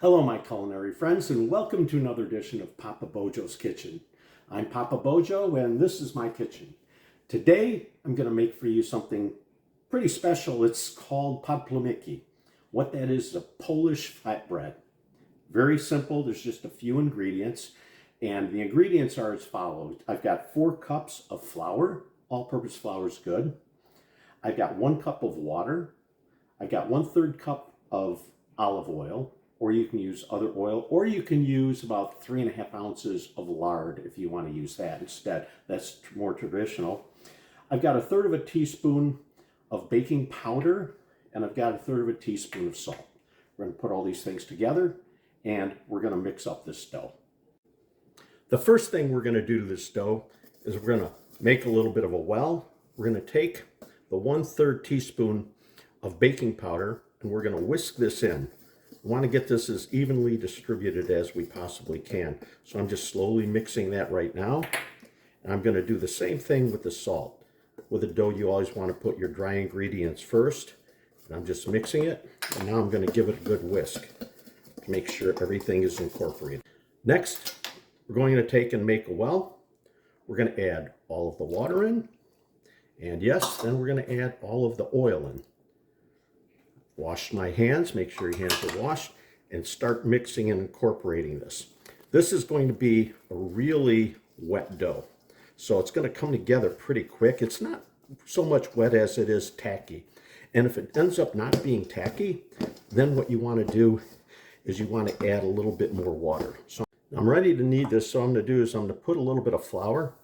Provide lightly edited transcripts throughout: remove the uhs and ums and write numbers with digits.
Hello, my culinary friends, and welcome to another edition of Papa Bojo's Kitchen. I'm Papa Bojo, and this is my kitchen. Today, I'm going to make for you something pretty special. It's called PODPLOMYCKI. What that is a Polish flatbread. Very simple. There's just a few ingredients, and the ingredients are as follows. I've got 4 cups of flour. All-purpose flour is good. I've got 1 cup of water. I've got 1/3 cup of olive oil, or you can use other oil, or you can use about 3.5 ounces of lard if you want to use that instead. That's more traditional. I've got 1/3 teaspoon of baking powder, and I've got 1/3 teaspoon of salt. We're going to put all these things together, and we're going to mix up this dough. The first thing we're going to do to this dough is we're going to make a little bit of a well. We're going to take the 1/3 teaspoon of baking powder, and we're going to whisk this in. We want to get this as evenly distributed as we possibly can. So I'm just slowly mixing that right now. And I'm going to do the same thing with the salt. With a dough, you always want to put your dry ingredients first. And I'm just mixing it. And now I'm going to give it a good whisk to make sure everything is incorporated. Next, we're going to take and make a well. We're going to add all of the water in. And yes, then we're going to add all of the oil in. Wash my hands, make sure your hands are washed, and start mixing and incorporating this. This is going to be a really wet dough, so it's going to come together pretty quick. It's not so much wet as it is tacky. And if it ends up not being tacky, then what you want to do is you want to add a little bit more water. So I'm ready to knead this, so I'm going to do is I'm going to put a little bit of flour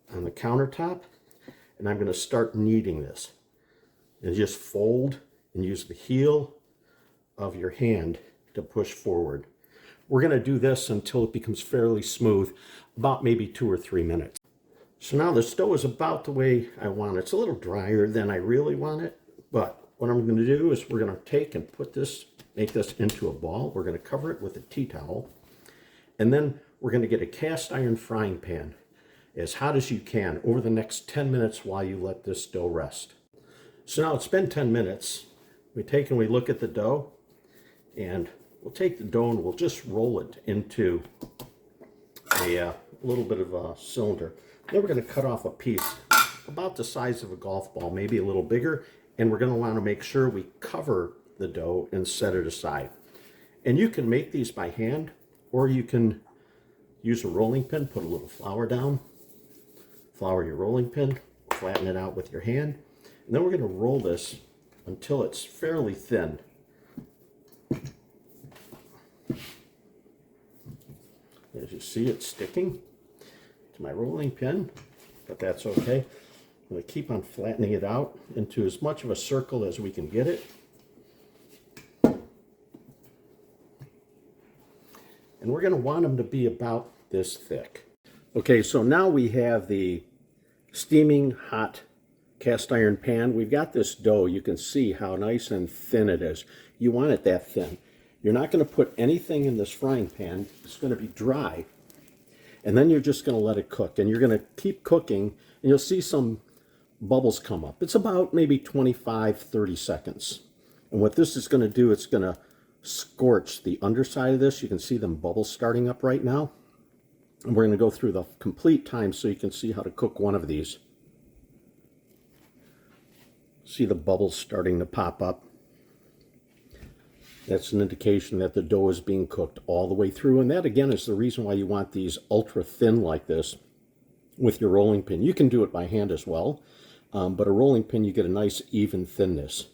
on the countertop, and I'm going to start kneading this. And just fold and use the heel of your hand to push forward. We're going to do this until it becomes fairly smooth, about maybe 2 or 3 minutes. So now the dough is about the way I want it. It's a little drier than I really want it, but what I'm going to do is we're going to take and make this into a ball. We're going to cover it with a tea towel, and then we're going to get a cast iron frying pan as hot as you can over the next 10 minutes while you let this dough rest. So now it's been 10 minutes. We take and we look at the dough, and we'll take the dough and we'll just roll it into a little bit of a cylinder. Then we're going to cut off a piece about the size of a golf ball, maybe a little bigger, and we're going to want to make sure we cover the dough and set it aside. And you can make these by hand, or you can use a rolling pin, put a little flour down, flour your rolling pin, flatten it out with your hand. And then we're going to roll this until it's fairly thin. As you see, it's sticking to my rolling pin, but that's okay. I'm going to keep on flattening it out into as much of a circle as we can get it. And we're going to want them to be about this thick. Okay, so now we have the steaming hot cast iron pan. We've got this dough. You can see how nice and thin it is. You want it that thin. You're not going to put anything in this frying pan. It's going to be dry. And then you're just going to let it cook. And you're going to keep cooking, and you'll see some bubbles come up. It's about maybe 25-30 seconds. And what this is going to do, it's going to scorch the underside of this. You can see them bubbles starting up right now. And we're going to go through the complete time so you can see how to cook one of these. See the bubbles starting to pop up. That's an indication that the dough is being cooked all the way through. And that, again, is the reason why you want these ultra thin like this with your rolling pin. You can do it by hand as well, but a rolling pin, you get a nice even thinness.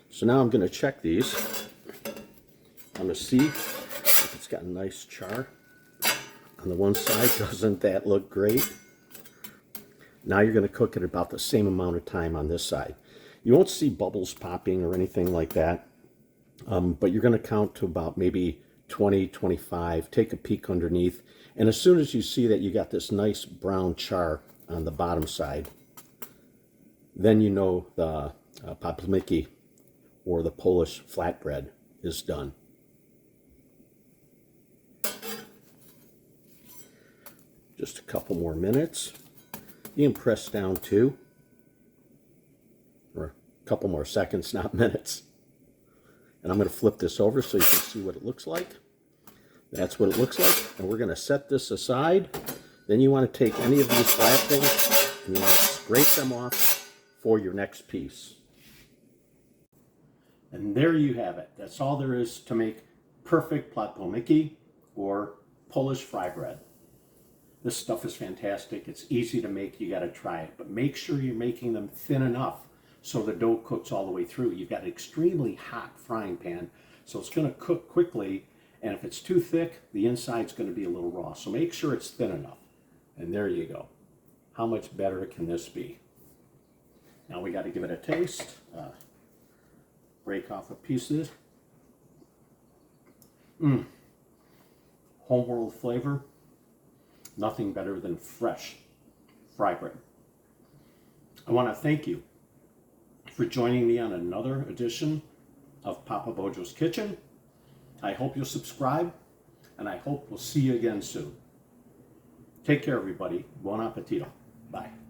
So now I'm going to check these. I'm going to see if it's got a nice char on the one side. Doesn't that look great? Now you're going to cook it about the same amount of time on this side. You won't see bubbles popping or anything like that, but you're going to count to about maybe 20, 25, take a peek underneath, and as soon as you see that you got this nice brown char on the bottom side, then you know the PODPLOMYCKI, or the Polish flatbread, is done. Just a couple more minutes. You can press down too. Or a couple more seconds, not minutes. And I'm going to flip this over so you can see what it looks like. That's what it looks like. And we're going to set this aside. Then you want to take any of these flat things and you want to scrape them off for your next piece. And there you have it. That's all there is to make perfect PODPLOMYCKI or Polish fry bread. This stuff is fantastic. It's easy to make. You got to try it. But make sure you're making them thin enough so the dough cooks all the way through. You've got an extremely hot frying pan, so it's going to cook quickly. And if it's too thick, the inside's going to be a little raw. So make sure it's thin enough. And there you go. How much better can this be? Now we got to give it a taste. Break off a piece of this. Homeworld flavor. Nothing better than fresh fry bread. I want to thank you for joining me on another edition of Papa Bojo's Kitchen. I hope you'll subscribe, and I hope we'll see you again soon. Take care, everybody. Buon appetito. Bye.